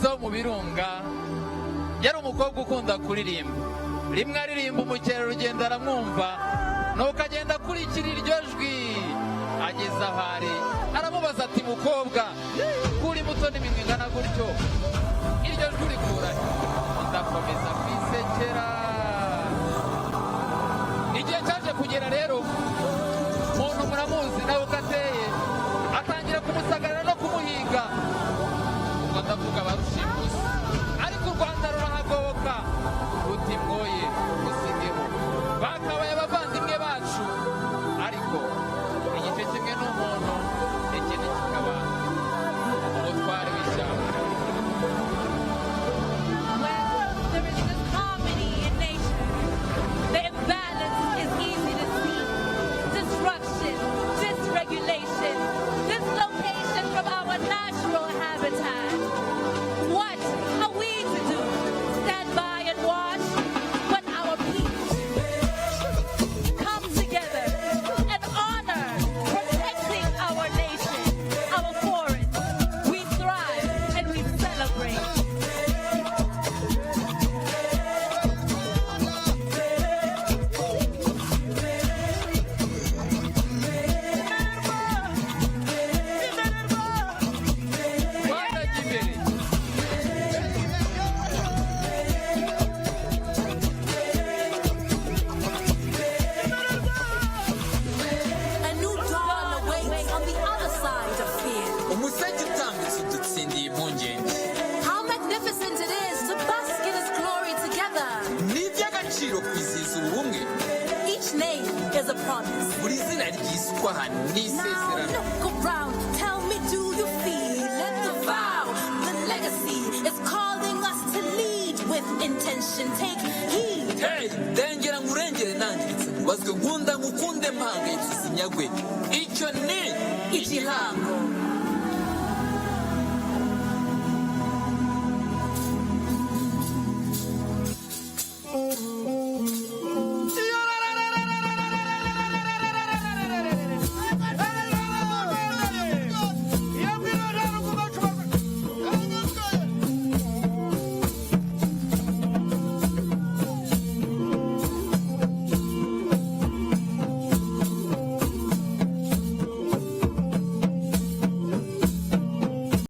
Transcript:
Umulisa wo mu Birunga yari umukobwa ukunda kuririmba. Rimwe aririmba umukerarugendo aramwumva nuko agenda akurikira iryo jwi. Ageze aho ari aramubaza ati mukobwa kuri muto n'iminwa ingana gutyo iryo jwi urikura he? Ndakomeza kwisekera. Igihe cyaje kugera rero umuntu muramuzi nawe ukateye atangira kumusagarira no kumuhiga. Ubwo ndavuga barushimusi ariko u Rwanda rurahagoboka ruti mwoye musigeho. Bakabaye abavandimwe bacu ariko igice kimwe n'umuntu ikindi kikaba umutware w'ishyamba. There is this harmony in nature. The imbalance is easy to see. Destruction, dysregulation, dislocation from our natural habitat. What are we to do? Stand by and watch? When our people come together and honor protecting our nation, our forests, we thrive and we celebrate. Rwanda imbere. A new dawn awaits on the other side of fear. Umuseke utambitse udutsindiye impungenge. How magnificent it is to bask in His glory together. Ni iby'agaciro kwizihiza ubumwe. Each name is a promise. Buri zina ryiswe ahantu Now n'isezerano. look around, tell me, do you feel it? The vow, the legacy is calling us to lead with intention. Take heed. Hey, dengera ngurengere nangiritse mubazwe nkunda ngukunde mpangayitse sinyagwe. Icyo ni Igihango.